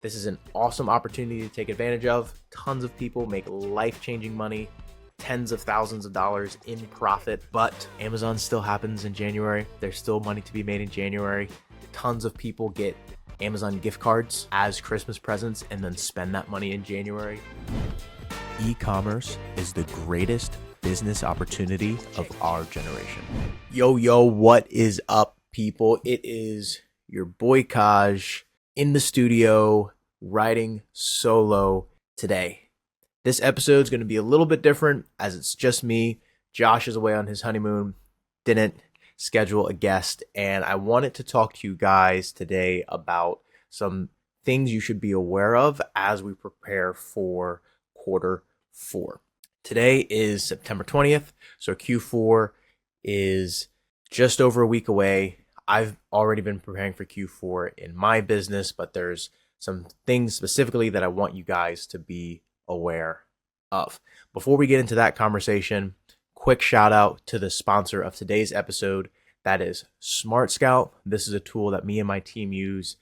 This is an awesome opportunity to take advantage of. Tons of people make life-changing money, tens of thousands of dollars in profit, but Amazon still happens in January. There's still money to be made in January. Tons of people get Amazon gift cards as Christmas presents and then spend that money in January. E-commerce is the greatest business opportunity of our generation. Yo, what is up, people? It is your boy Kaj in the studio writing solo today. This episode is going to be a little bit different as it's just me. Josh is away on his honeymoon, didn't schedule a guest, and I wanted to talk to you guys today about some things you should be aware of as we prepare for quarter 4. Today is September 20th, so Q4 is just over a week away. I've already been preparing for Q4 in my business, but there's some things specifically that I want you guys to be aware of. Before we get into that conversation, quick shout out to the sponsor of today's episode. That is Smart Scout. This is a tool that me and my team use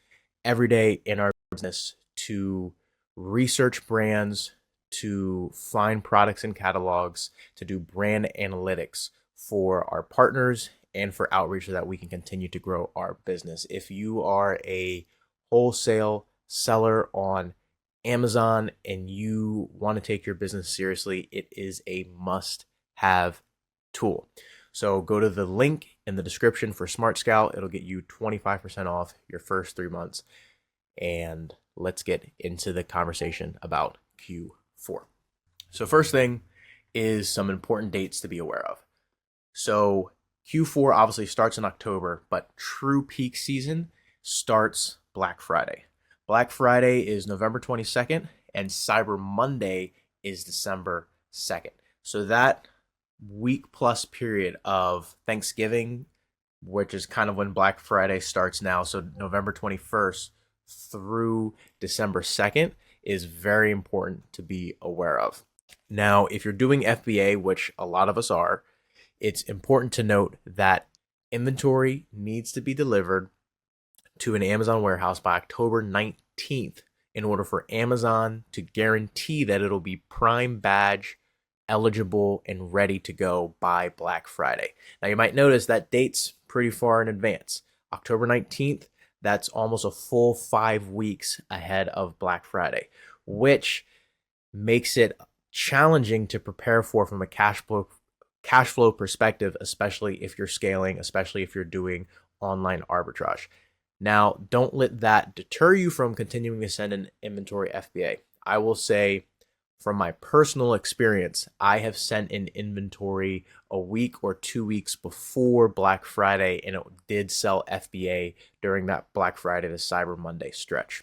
every day in our business to research brands, to find products and catalogs, to do brand analytics for our partners and for outreach so that we can continue to grow our business. If you are a wholesale seller on Amazon and you want to take your business seriously, it is a must-have tool. So go to the link in the description for Smart Scout. It'll get you 25% off your first 3 months. And let's get into the conversation about Q4. So first thing is some important dates to be aware of. So Q4 obviously starts in October, but true peak season starts Black Friday. Black Friday is November 22nd, and Cyber Monday is December 2nd. So that week plus period of Thanksgiving, which is kind of when Black Friday starts now, so November 21st through December 2nd, is very important to be aware of. Now, if you're doing FBA, which a lot of us are, it's important to note that inventory needs to be delivered to an Amazon warehouse by October 19th in order for Amazon to guarantee that it'll be Prime badge eligible and ready to go by Black Friday. Now, you might notice that date's pretty far in advance. October 19th, that's almost a full 5 weeks ahead of Black Friday, which makes it challenging to prepare for from a cash flow perspective, especially if you're scaling, especially if you're doing online arbitrage. Now, don't let that deter you from continuing to send an inventory FBA. I will say from my personal experience, I have sent in inventory a week or 2 weeks before Black Friday, and it did sell FBA during that Black Friday to Cyber Monday stretch.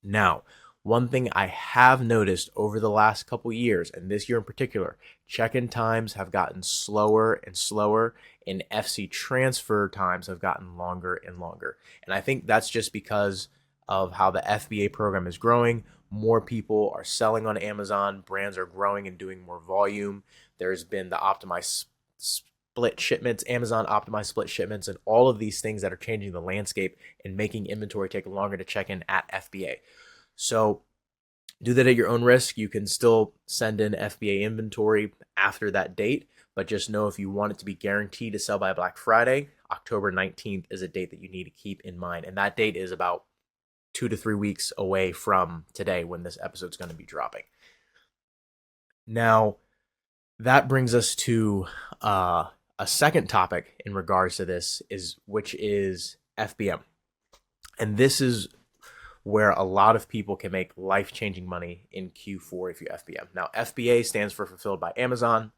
Now, one thing I have noticed over the last couple years, and this year in particular, check-in times have gotten slower and slower, and FC transfer times have gotten longer and longer. And I think that's just because of how the FBA program is growing. More people are selling on Amazon. Brands are growing and doing more volume. There's been the optimized split shipments, Amazon optimized split shipments, and all of these things that are changing the landscape and making inventory take longer to check in at FBA. So do that at your own risk. You can still send in FBA inventory after that date, but just know if you want it to be guaranteed to sell by Black Friday, October 19th is a date that you need to keep in mind. And that date is about 2 to 3 weeks away from today when this episode's going to be dropping. Now, that brings us to a second topic in regards to this, which is FBM. And this is where a lot of people can make life-changing money in Q4 if you FBM. Now, FBA stands for Fulfilled by Amazon.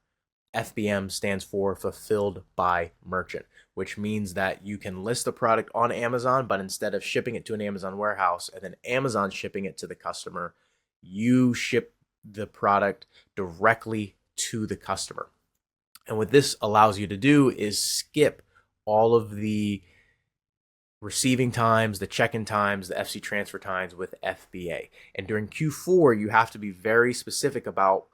FBM stands for Fulfilled by Merchant, which means that you can list the product on Amazon, but instead of shipping it to an Amazon warehouse and then Amazon shipping it to the customer, you ship the product directly to the customer. And what this allows you to do is skip all of the receiving times, the check-in times, the FC transfer times with FBA. And during Q4, you have to be very specific about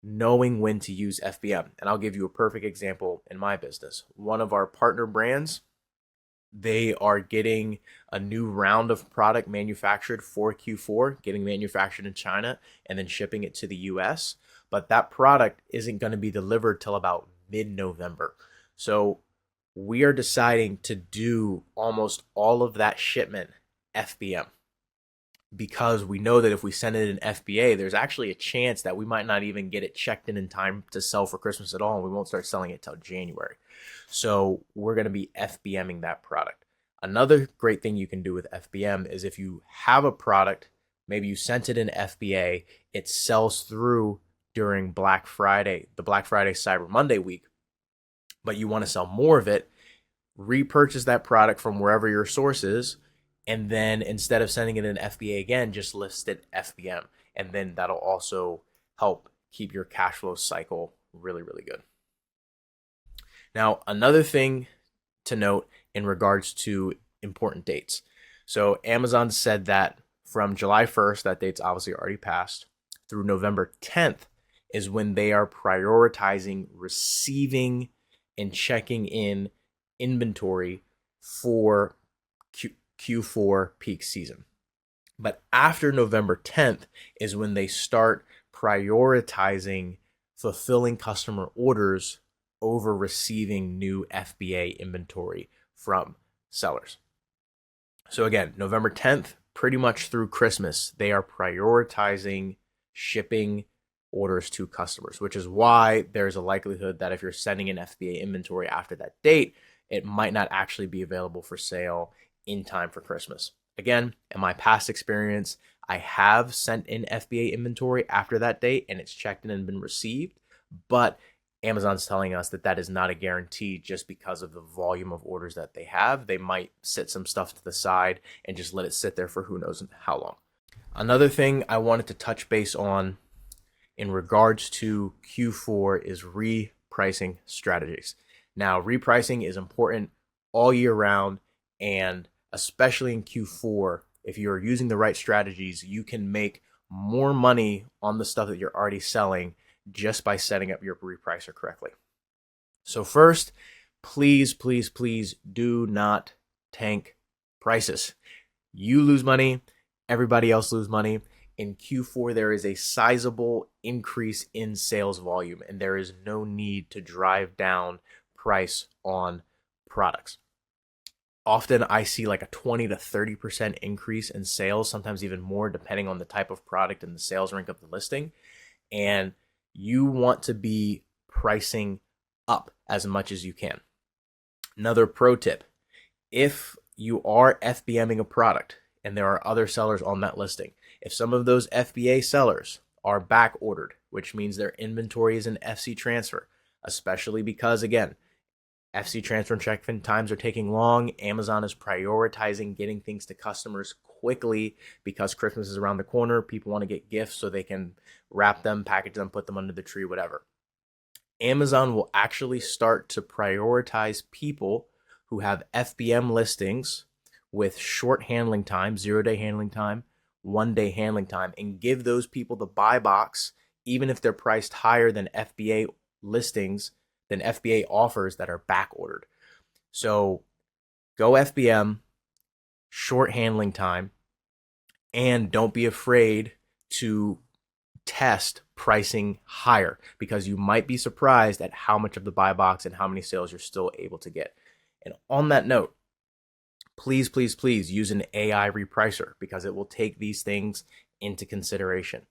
knowing when to use FBM. And I'll give you a perfect example in my business. One of our partner brands They are getting a new round of product manufactured for Q4, getting manufactured in China and then shipping it to the US. But that product isn't going to be delivered till about mid-November. So we are deciding to do almost all of that shipment FBM, because we know that if we send it in FBA, there's actually a chance that we might not even get it checked in time to sell for Christmas at all, and we won't start selling it till January. So we're going to be FBMing that product. Another great thing you can do with FBM is if you have a product, maybe you sent it in FBA, it sells through during Black Friday, the Black Friday Cyber Monday week, but you want to sell more of it, repurchase that product from wherever your source is, and then instead of sending it in FBA again, just list it FBM. And then that'll also help keep your cash flow cycle really, really good. Now, another thing to note in regards to important dates. So Amazon said that from July 1st, that date's obviously already passed, through November 10th is when they are prioritizing receiving and checking in inventory for Q4 peak season. But after November 10th is when they start prioritizing fulfilling customer orders over receiving new FBA inventory from sellers. So again, November 10th, pretty much through Christmas, they are prioritizing shipping orders to customers, which is why there's a likelihood that if you're sending in FBA inventory after that date, it might not actually be available for sale in time for Christmas. Again, in my past experience, I have sent in FBA inventory after that date and it's checked in and been received, but Amazon's telling us that that is not a guarantee just because of the volume of orders that they have. They might sit some stuff to the side and just let it sit there for who knows how long. Another thing I wanted to touch base on in regards to Q4 is repricing strategies. Now, repricing is important all year round, and especially in Q4, if you're using the right strategies, you can make more money on the stuff that you're already selling just by setting up your repricer correctly. So first, please, please, please do not tank prices. You lose money, everybody else lose money. In Q4, there is a sizable increase in sales volume, and there is no need to drive down price on products. Often I see like a 20 to 30% increase in sales, sometimes even more, depending on the type of product and the sales rank of the listing. And you want to be pricing up as much as you can. Another pro tip, if you are FBMing a product and there are other sellers on that listing, if some of those FBA sellers are back ordered, which means their inventory is in FC transfer, especially because, again, FC transfer and check-in times are taking long. Amazon is prioritizing getting things to customers quickly because Christmas is around the corner. People want to get gifts so they can wrap them, package them, put them under the tree, whatever. Amazon will actually start to prioritize people who have FBM listings with short handling time, 0-day handling time, 1-day handling time, and give those people the buy box, even if they're priced higher than FBA listings, than FBA offers that are back ordered. So go FBM, short handling time, and don't be afraid to test pricing higher, because you might be surprised at how much of the buy box and how many sales you're still able to get. And on that note, please, please, please use an AI repricer, because it will take these things into consideration.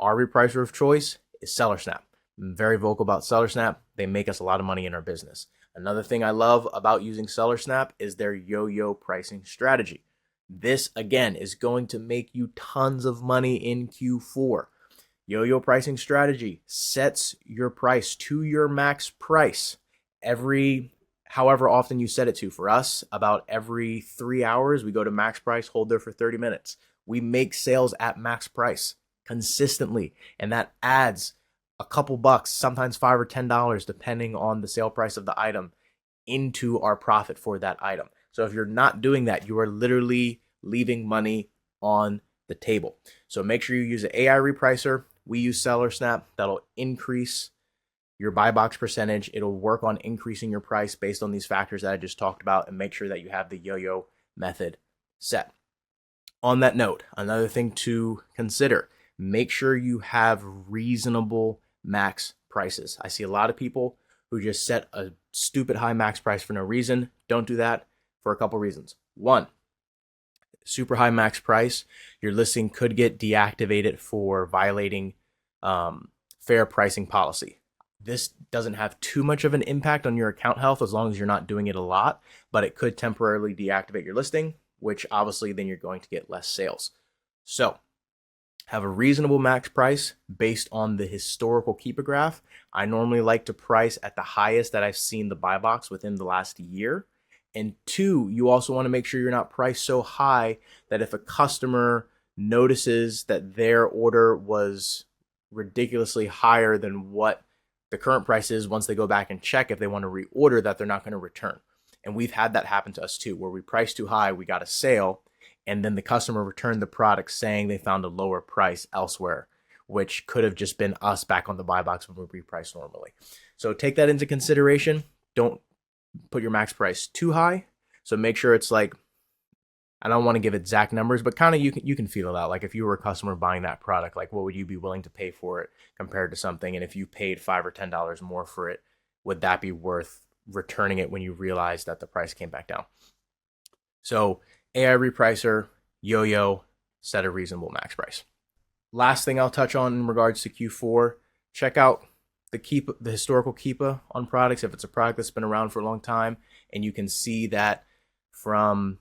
Our repricer of choice is SellerSnap. I'm very vocal about SellerSnap. They make us a lot of money in our business. Another thing I love about using SellerSnap is their yo-yo pricing strategy. This, again, is going to make you tons of money in Q4. Yo-yo pricing strategy sets your price to your max price however often you set it to. For us, about every 3 hours, we go to max price, hold there for 30 minutes. We make sales at max price consistently, and that adds a couple bucks, sometimes $5 or $10, depending on the sale price of the item, into our profit for that item. So if you're not doing that, you are literally leaving money on the table. So make sure you use an AI repricer. We use SellerSnap. That'll increase your buy box percentage. It'll work on increasing your price based on these factors that I just talked about, and make sure that you have the yo-yo method set. On that note, another thing to consider, make sure you have reasonable max prices. I see a lot of people who just set a stupid high max price for no reason. Don't do that for a couple reasons. One, super high max price, your listing could get deactivated for violating fair pricing policy. This doesn't have too much of an impact on your account health as long as you're not doing it a lot, but it could temporarily deactivate your listing, which obviously then you're going to get less sales. So have a reasonable max price based on the historical keepa graph. I normally like to price at the highest that I've seen the buy box within the last year. And two, you also want to make sure you're not priced so high that if a customer notices that their order was ridiculously higher than what the current price is, once they go back and check if they want to reorder, that they're not going to return. And we've had that happen to us too, where we priced too high, we got a sale, and then the customer returned the product saying they found a lower price elsewhere, which could have just been us back on the buy box when we reprice normally. So take that into consideration. Don't put your max price too high. So make sure it's like, I don't want to give exact numbers, but kind of you can feel it out. Like if you were a customer buying that product, like what would you be willing to pay for it compared to something? And if you paid $5 or $10 more for it, would that be worth returning it when you realize that the price came back down? So AI repricer, yo-yo, set a reasonable max price. Last thing I'll touch on in regards to Q4, check out the historical keepa on products. If it's a product that's been around for a long time, and you can see that from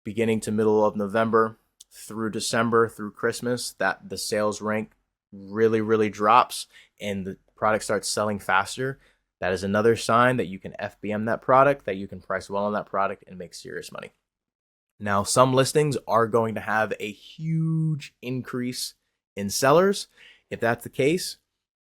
beginning to middle of November through December through Christmas, that the sales rank really drops and the product starts selling faster, that is another sign that you can FBM that product, that you can price well on that product and make serious money. Now, some listings are going to have a huge increase in sellers. If that's the case,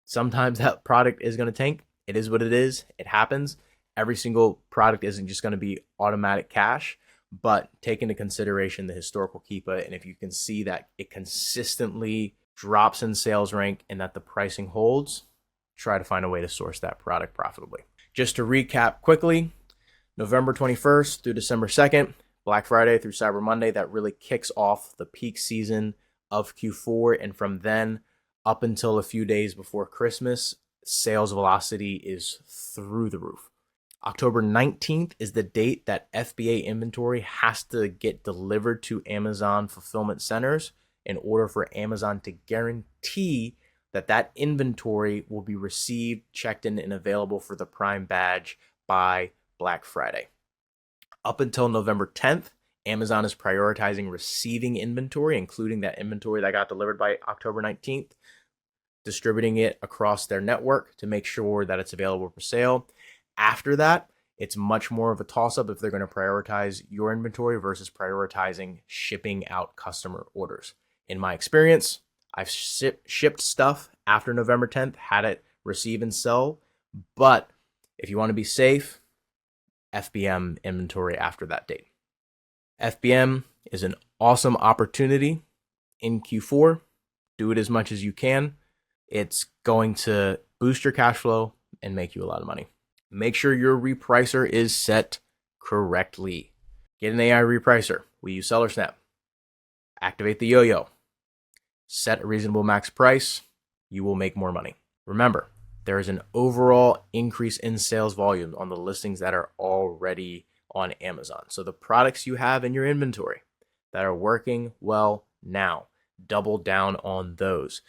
sometimes that product is going to tank. It is what it is. It happens. Every single product isn't just going to be automatic cash, but take into consideration the historical keepa. And if you can see that it consistently drops in sales rank and that the pricing holds, try to find a way to source that product profitably. Just to recap quickly, November 21st through December 2nd, Black Friday through Cyber Monday, that really kicks off the peak season of Q4. And from then up until a few days before Christmas, sales velocity is through the roof. October 19th is the date that FBA inventory has to get delivered to Amazon fulfillment centers in order for Amazon to guarantee that that inventory will be received, checked in, and available for the Prime badge by Black Friday. Up until November 10th, Amazon is prioritizing receiving inventory, including that inventory that got delivered by October 19th, distributing it across their network to make sure that it's available for sale. After that, it's much more of a toss-up if they're going to prioritize your inventory versus prioritizing shipping out customer orders. In my experience, I've shipped stuff after November 10th, had it receive and sell, but if you want to be safe, FBM inventory after that date. FBM is an awesome opportunity in Q4. Do it as much as you can. It's going to boost your cash flow and make you a lot of money. Make sure your repricer is set correctly. Get an AI repricer. We use SellerSnap. Activate the yo-yo. Set a reasonable max price. You will make more money. Remember, there is an overall increase in sales volume on the listings that are already on Amazon. So the products you have in your inventory that are working well now, double down on those.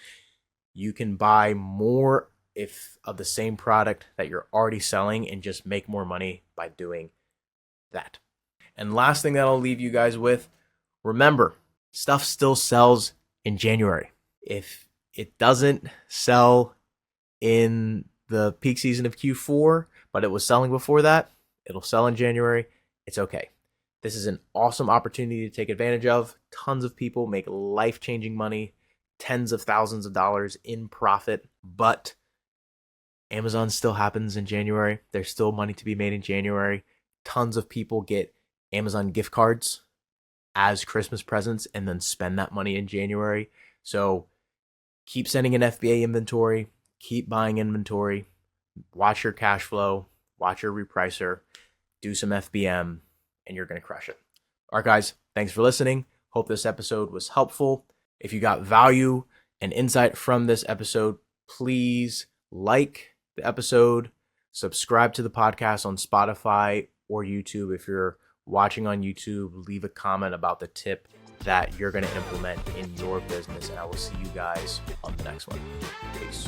You can buy more of the same product that you're already selling and just make more money by doing that. And last thing that I'll leave you guys with, remember, stuff still sells in January. If it doesn't sell in the peak season of Q4, but it was selling before that, it'll sell in January. It's okay. This is an awesome opportunity to take advantage of. Tons of people make life-changing money, tens of thousands of dollars in profit, but Amazon still happens in January. There's still money to be made in January. Tons of people get Amazon gift cards as Christmas presents and then spend that money in January. So keep sending in FBA inventory, keep buying inventory, Watch your cash flow, watch your repricer, do some FBM, and you're going to crush it. All right, guys, thanks for listening. Hope this episode was helpful. If you got value and insight from this episode, please like the episode, subscribe to the podcast on Spotify or YouTube. If you're watching on YouTube, leave a comment about the tip that you're going to implement in your business, and I will see you guys on the next one. Peace.